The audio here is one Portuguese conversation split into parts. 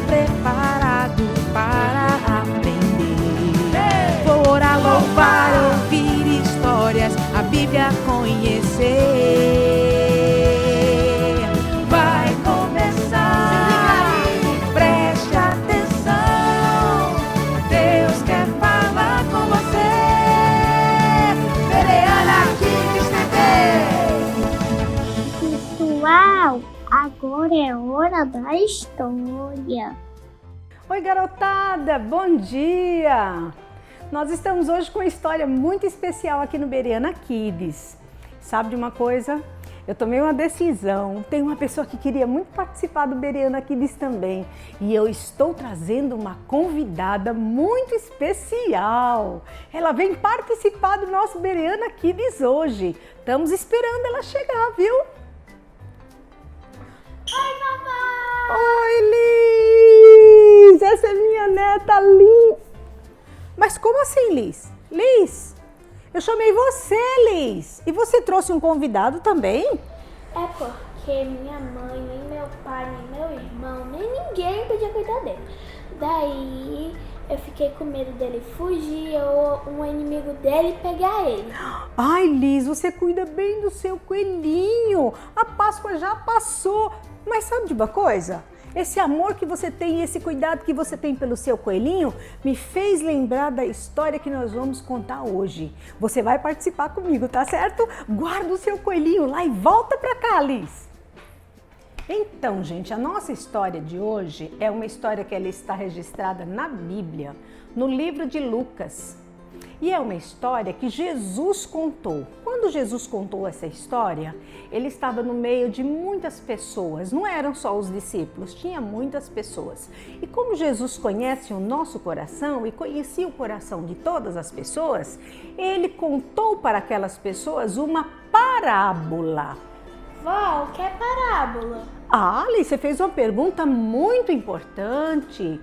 preparado para aprender. Vou orar, louvar, ouvir histórias, a Bíblia conhecer. Vai começar, preste atenção, Deus quer falar com você. Bereana Kids TV. Pessoal, agora é hora da história. Oi, garotada, bom dia! Nós estamos hoje com uma história muito especial aqui no Bereana Kids. Sabe de uma coisa? Eu tomei uma decisão, tem uma pessoa que queria muito participar do Bereana Kids também. E eu estou trazendo uma convidada muito especial. Ela vem participar do nosso Bereana Kids hoje. Estamos esperando ela chegar, viu? Oi, mamãe! Oi, Liz! Essa é minha neta, Liz! Mas como assim, Liz? Liz, eu chamei você, Liz! E você trouxe um convidado também? É porque minha mãe, nem meu pai, nem meu irmão, nem ninguém podia cuidar dele. Daí eu fiquei com medo dele fugir ou um inimigo dele pegar ele. Ai, Liz, você cuida bem do seu coelhinho. A Páscoa já passou. Mas sabe de uma coisa? Esse amor que você tem e esse cuidado que você tem pelo seu coelhinho me fez lembrar da história que nós vamos contar hoje. Você vai participar comigo, tá certo? Guarda o seu coelhinho lá e volta pra cá, Liz. Então, gente, a nossa história de hoje é uma história que ela está registrada na Bíblia, no livro de Lucas. E é uma história que Jesus contou. Quando Jesus contou essa história, ele estava no meio de muitas pessoas, não eram só os discípulos, tinha muitas pessoas. E como Jesus conhece o nosso coração e conhecia o coração de todas as pessoas, ele contou para aquelas pessoas uma parábola. Vó, o que é parábola? Ah, Alice, você fez uma pergunta muito importante.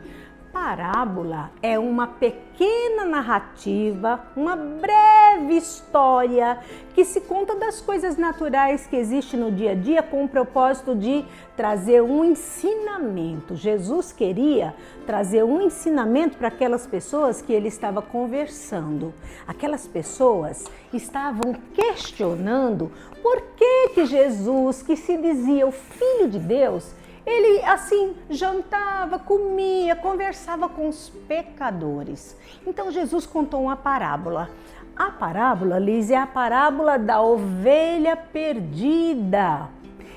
Parábola é uma pequena narrativa, uma breve história que se conta das coisas naturais que existem no dia a dia com o propósito de trazer um ensinamento. Jesus queria trazer um ensinamento para aquelas pessoas que ele estava conversando. Aquelas pessoas estavam questionando por que Jesus, que se dizia o Filho de Deus, ele assim jantava, comia, conversava com os pecadores. Então Jesus contou uma parábola. A parábola, Liz, é a parábola da ovelha perdida.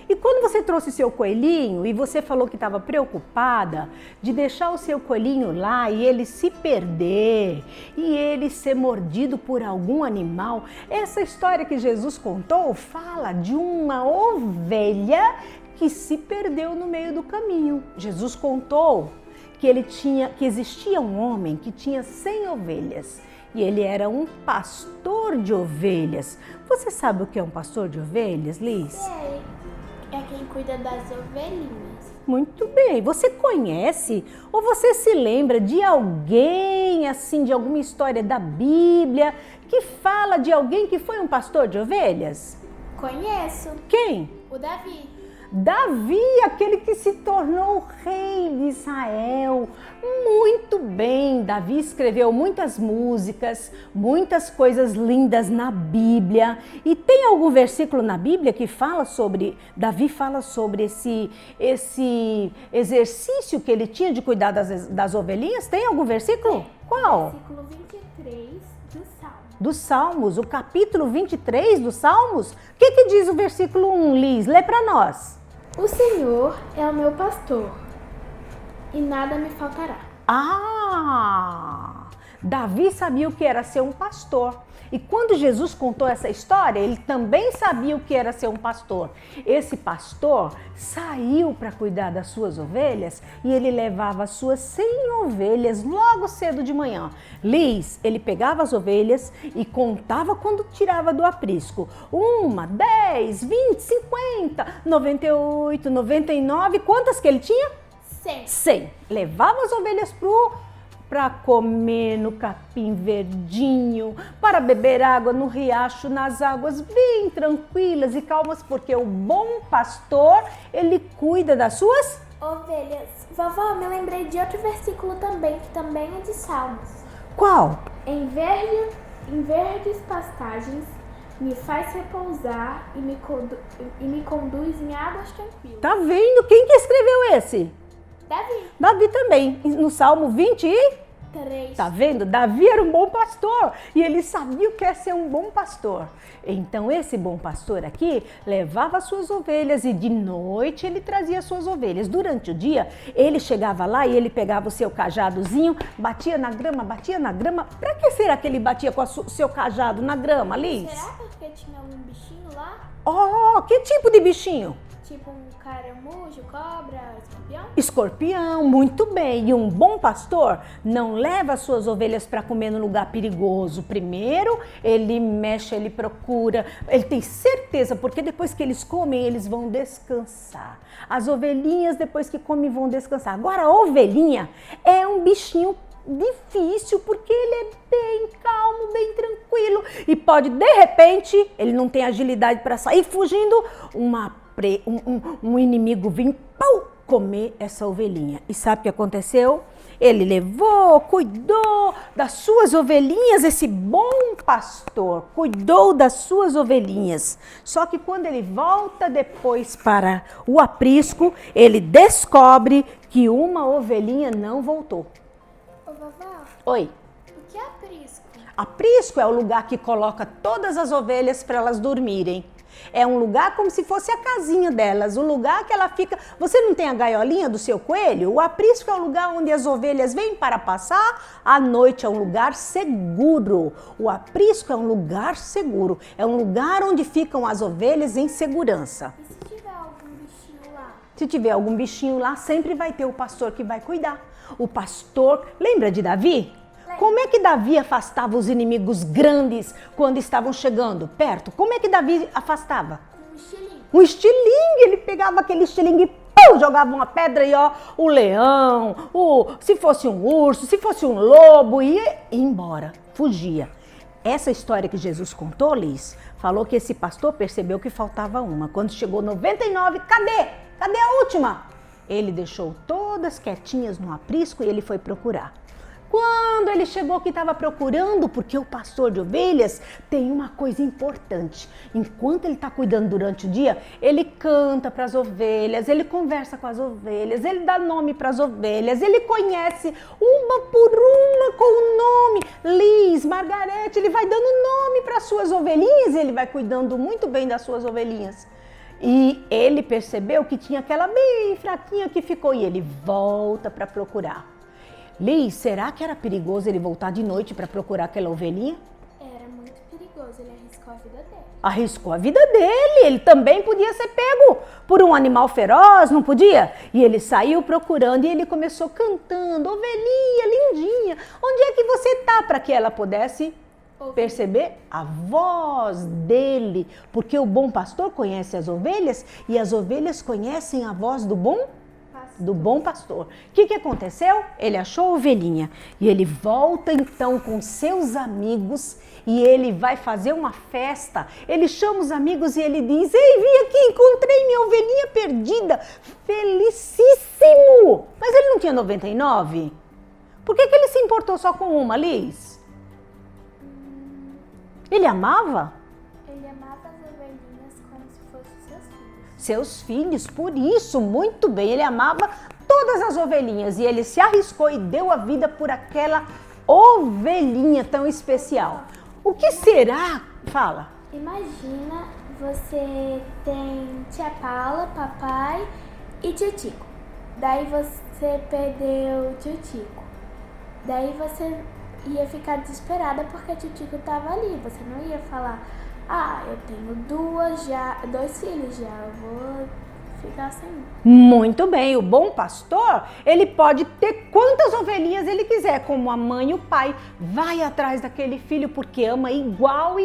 E quando você trouxe seu coelhinho e você falou que estava preocupada de deixar o seu coelhinho lá e ele se perder e ele ser mordido por algum animal, essa história que Jesus contou fala de uma ovelha que se perdeu no meio do caminho. Jesus contou que existia um homem que tinha 100 ovelhas e ele era um pastor de ovelhas. Você sabe o que é um pastor de ovelhas, Liz? Sei. É quem cuida das ovelhinhas. Muito bem. Você conhece ou você se lembra de alguém, assim, de alguma história da Bíblia que fala de alguém que foi um pastor de ovelhas? Conheço. Quem? O Davi. Davi, aquele que se tornou rei de Israel. Muito bem, Davi escreveu muitas músicas, muitas coisas lindas na Bíblia. E tem algum versículo na Bíblia que fala sobre, Davi fala sobre esse exercício que ele tinha de cuidar das ovelhinhas? Tem algum versículo? Qual? Versículo 23 do Salmo. Dos Salmos, o capítulo 23 dos Salmos? O que diz o versículo 1, Liz? Lê para nós. O Senhor é o meu pastor e nada me faltará. Ah! Davi sabia o que era ser um pastor. E quando Jesus contou essa história, ele também sabia o que era ser um pastor. Esse pastor saiu para cuidar das suas ovelhas e ele levava as suas 100 ovelhas logo cedo de manhã. Liz, ele pegava as ovelhas e contava quando tirava do aprisco. 1, 10, 20, 50, 98, 99. Quantas que ele tinha? 100. Levava as ovelhas para comer no capim verdinho, para beber água no riacho, nas águas bem tranquilas e calmas, porque o bom pastor, ele cuida das suas Ovelhas. Vovó, me lembrei de outro versículo também, que também é de Salmos. Qual? Em verdes pastagens me faz repousar e me conduz em águas tranquilas. Tá vendo? Quem que escreveu esse? Davi. Davi também, no Salmo 23. Tá vendo? Davi era um bom pastor e ele sabia o que é ser um bom pastor. Então esse bom pastor aqui levava suas ovelhas e de noite ele trazia suas ovelhas. Durante o dia ele chegava lá e ele pegava o seu cajadozinho, batia na grama. Pra que será que ele batia com o seu cajado na grama, Liz? Será porque tinha algum bichinho lá? Oh, que tipo de bichinho? Tipo um caramujo, cobra, escorpião? Escorpião, muito bem. E um bom pastor não leva as suas ovelhas para comer no lugar perigoso. Primeiro, ele mexe, ele procura, ele tem certeza, porque depois que eles comem, eles vão descansar. As ovelhinhas, depois que comem, vão descansar. Agora, a ovelhinha é um bichinho difícil, porque ele é bem calmo, bem tranquilo. E pode, de repente, ele não tem agilidade para sair fugindo, um inimigo vir comer essa ovelhinha. E sabe o que aconteceu? Ele levou, cuidou das suas ovelhinhas, esse bom pastor cuidou das suas ovelhinhas. Só que quando ele volta depois para o aprisco, ele descobre que uma ovelhinha não voltou. Ô, vovó, Oi. o que é aprisco? Aprisco é o lugar que coloca todas as ovelhas para elas dormirem. É um lugar como se fosse a casinha delas, o lugar que ela fica... Você não tem a gaiolinha do seu coelho? O aprisco é o lugar onde as ovelhas vêm para passar a noite, é um lugar seguro. O aprisco é um lugar seguro, é um lugar onde ficam as ovelhas em segurança. E se tiver algum bichinho lá? Se tiver algum bichinho lá, sempre vai ter o pastor que vai cuidar. O pastor, lembra de Davi? Como é que Davi afastava os inimigos grandes quando estavam chegando perto? Como é que Davi afastava? Um estilingue. Um estilingue, ele pegava aquele estilingue e jogava uma pedra e ó, o leão, se fosse um urso, se fosse um lobo, ia embora, fugia. Essa história que Jesus contou, Liz, falou que esse pastor percebeu que faltava uma. Quando chegou 99, cadê? Cadê a última? Ele deixou todas quietinhas no aprisco e ele foi procurar. Quando ele chegou que estava procurando, porque o pastor de ovelhas tem uma coisa importante. Enquanto ele está cuidando durante o dia, ele canta para as ovelhas, ele conversa com as ovelhas, ele dá nome para as ovelhas, ele conhece uma por uma com o nome. Liz, Margarete, ele vai dando nome para as suas ovelhinhas e ele vai cuidando muito bem das suas ovelhinhas. E ele percebeu que tinha aquela bem fraquinha que ficou e ele volta para procurar. Liz, será que era perigoso ele voltar de noite para procurar aquela ovelhinha? Era muito perigoso, ele arriscou a vida dele. Arriscou a vida dele, ele também podia ser pego por um animal feroz, não podia? E ele saiu procurando e ele começou cantando, ovelhinha, lindinha, onde é que você tá? Para que ela pudesse perceber a voz dele, porque o bom pastor conhece as ovelhas e as ovelhas conhecem a voz do bom pastor. O que aconteceu? Ele achou a ovelhinha e ele volta então com seus amigos e ele vai fazer uma festa. Ele chama os amigos e ele diz: ei, vim aqui, encontrei minha ovelhinha perdida, felicíssimo! Mas ele não tinha 99? Por que ele se importou só com uma, Liz? Ele amava? Ele amava as ovelhinhas como se fossem seus filhos. Seus filhos, por isso, muito bem, ele amava todas as ovelhinhas e ele se arriscou e deu a vida por aquela ovelhinha tão especial. O que será? Fala. Imagina, você tem tia Paula, papai e tio Tico. Daí você perdeu o tio Tico. Daí você ia ficar desesperada porque o tio Tico tava ali. Você não ia falar: ah, eu tenho dois filhos já, eu vou ficar sem. Muito bem, o bom pastor, ele pode ter quantas ovelhinhas ele quiser, como a mãe e o pai. Vai atrás daquele filho porque ama igual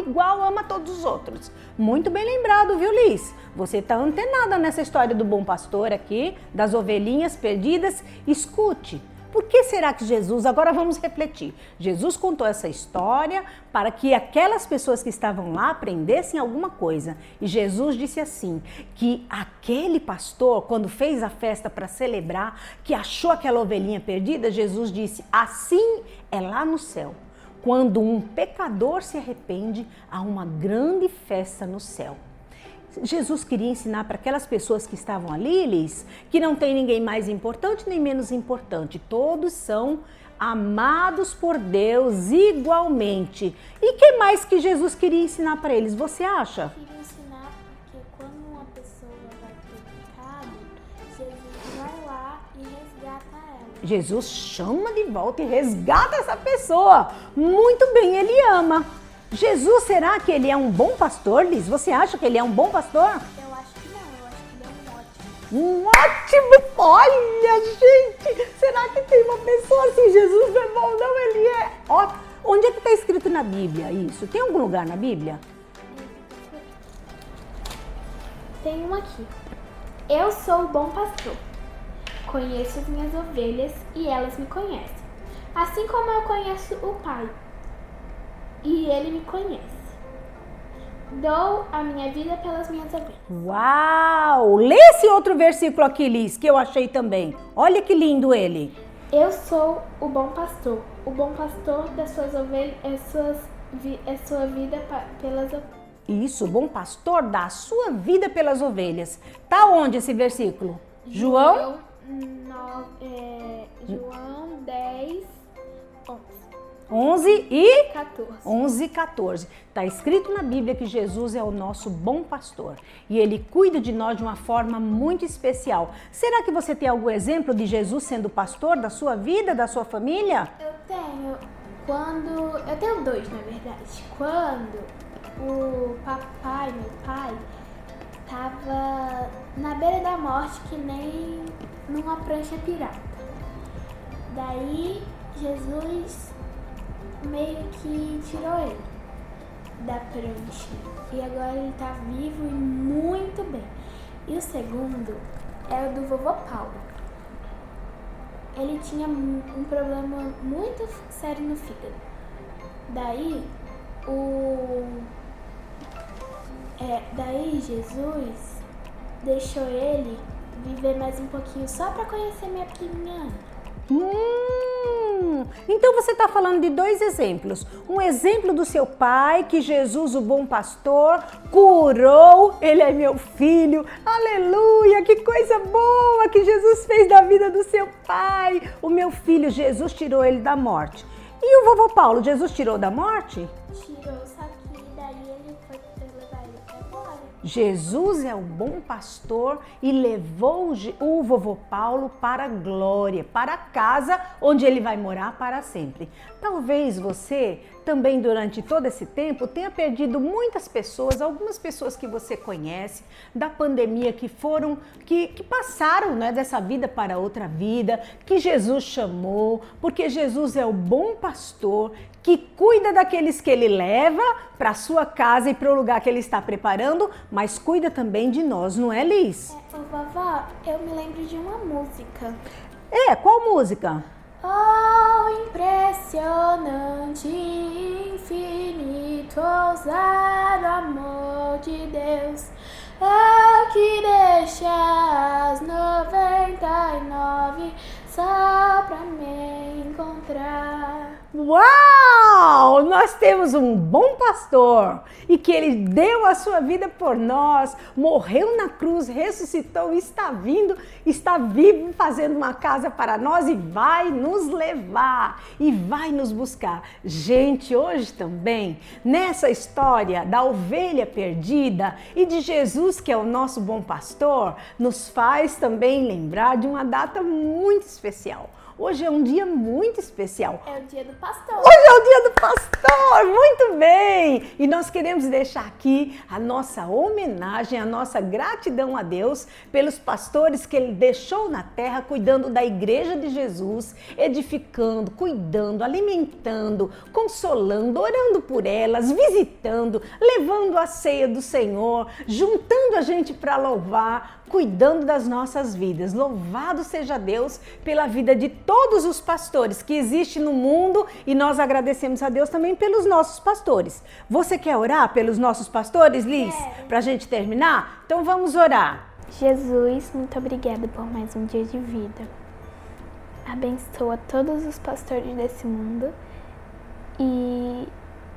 ama todos os outros. Muito bem lembrado, viu, Liz? Você está antenada nessa história do bom pastor aqui, das ovelhinhas perdidas. Escute, Por que será que Jesus, agora vamos refletir, Jesus contou essa história para que aquelas pessoas que estavam lá aprendessem alguma coisa. E Jesus disse assim, que aquele pastor, quando fez a festa para celebrar, que achou aquela ovelhinha perdida, Jesus disse, assim é lá no céu. Quando um pecador se arrepende, há uma grande festa no céu. Jesus queria ensinar para aquelas pessoas que estavam ali, Liz, que não tem ninguém mais importante nem menos importante. Todos são amados por Deus igualmente. E que mais que Jesus queria ensinar para eles? Você acha? Queria ensinar porque quando uma pessoa vai ter pecado, Jesus vai lá e resgata ela. Jesus chama de volta e resgata essa pessoa. Muito bem, ele ama. Jesus, será que ele é um bom pastor, Liz? Você acha que ele é um bom pastor? Eu acho que não, eu acho que ele é um ótimo. Um ótimo! Olha, gente! Será que tem uma pessoa assim? Jesus é bom? Não, ele é ótimo. Onde é que está escrito na Bíblia isso? Tem algum lugar na Bíblia? Tem um aqui. Eu sou o bom pastor. Conheço as minhas ovelhas e elas me conhecem. Assim como eu conheço o Pai. E ele me conhece. Dou a minha vida pelas minhas ovelhas. Uau! Lê esse outro versículo aqui, Liz, que eu achei também. Olha que lindo ele. Eu sou o bom pastor. O bom pastor das suas ovelhas é sua vida pelas ovelhas. Isso, o bom pastor dá a sua vida pelas ovelhas. Tá onde esse versículo? João 10, 11 e 14. 11 e 14. Está escrito na Bíblia que Jesus é o nosso bom pastor e ele cuida de nós de uma forma muito especial. Será que você tem algum exemplo de Jesus sendo pastor da sua vida, da sua família? Eu tenho. Eu tenho dois, na verdade. Quando o papai, meu pai, estava na beira da morte, que nem numa prancha pirata. Daí Jesus meio que tirou ele da prancha e agora ele tá vivo e muito bem. E o segundo é o do vovô Paulo. Ele tinha um problema muito sério no fígado. Daí daí Jesus deixou ele viver mais um pouquinho só para conhecer minha priminha Ana. Então você está falando de dois exemplos. Um exemplo do seu pai, que Jesus, o bom pastor, curou. Ele é meu filho. Aleluia! Que coisa boa que Jesus fez da vida do seu pai. O meu filho, Jesus tirou ele da morte. E o vovô Paulo, Jesus tirou da morte? Tirou, só que daí ele foi levar ele pra fora. Jesus é o bom pastor e levou o vovô Paulo para a glória, para a casa onde ele vai morar para sempre. Talvez você também durante todo esse tempo tenha perdido muitas pessoas, algumas pessoas que você conhece, da pandemia que passaram, né, dessa vida para outra vida, que Jesus chamou, porque Jesus é o bom pastor que cuida daqueles que ele leva para a sua casa e para o lugar que ele está preparando, mas cuida também de nós, não é, Liz? Vovó, eu me lembro de uma música. Qual música? Oh, impressionante, infinito, ousado amor de Deus, é o que deixa as 99 só pra me encontrar. Uau! Nós temos um bom pastor e que ele deu a sua vida por nós, morreu na cruz, ressuscitou e está vivo fazendo uma casa para nós e vai nos levar e vai nos buscar. Gente, hoje também, nessa história da ovelha perdida e de Jesus, que é o nosso bom pastor, nos faz também lembrar de uma data muito especial. Hoje é um dia muito especial. É o dia do pastor. Hoje é o dia do pastor, muito bem! E nós queremos deixar aqui a nossa homenagem, a nossa gratidão a Deus pelos pastores que Ele deixou na terra, cuidando da igreja de Jesus, edificando, cuidando, alimentando, consolando, orando por elas, visitando, levando a ceia do Senhor, juntando a gente para louvar, cuidando das nossas vidas. Louvado seja Deus pela vida de todos os pastores que existem no mundo e nós agradecemos a Deus também pelos nossos pastores. Você quer orar pelos nossos pastores, Liz? Para a gente terminar? Então vamos orar. Jesus, muito obrigada por mais um dia de vida. Abençoa todos os pastores desse mundo e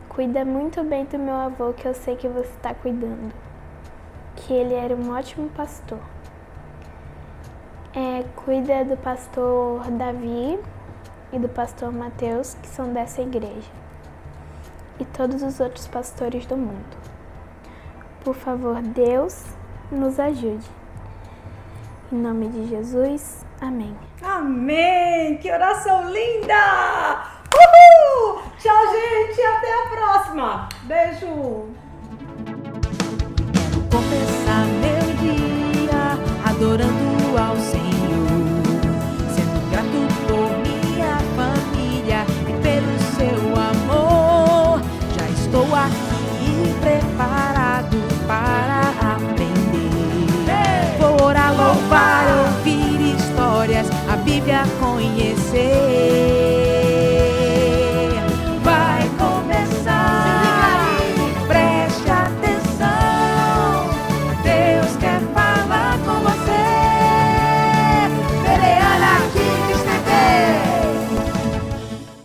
cuida muito bem do meu avô, que eu sei que você está cuidando. Que ele era um ótimo pastor. Cuida do pastor Davi e do pastor Mateus, que são dessa igreja. E todos os outros pastores do mundo. Por favor, Deus, nos ajude. Em nome de Jesus, amém. Amém! Que oração linda! Uhul! Tchau, gente! Até a próxima! Beijo! Começar meu dia adorando ao Senhor.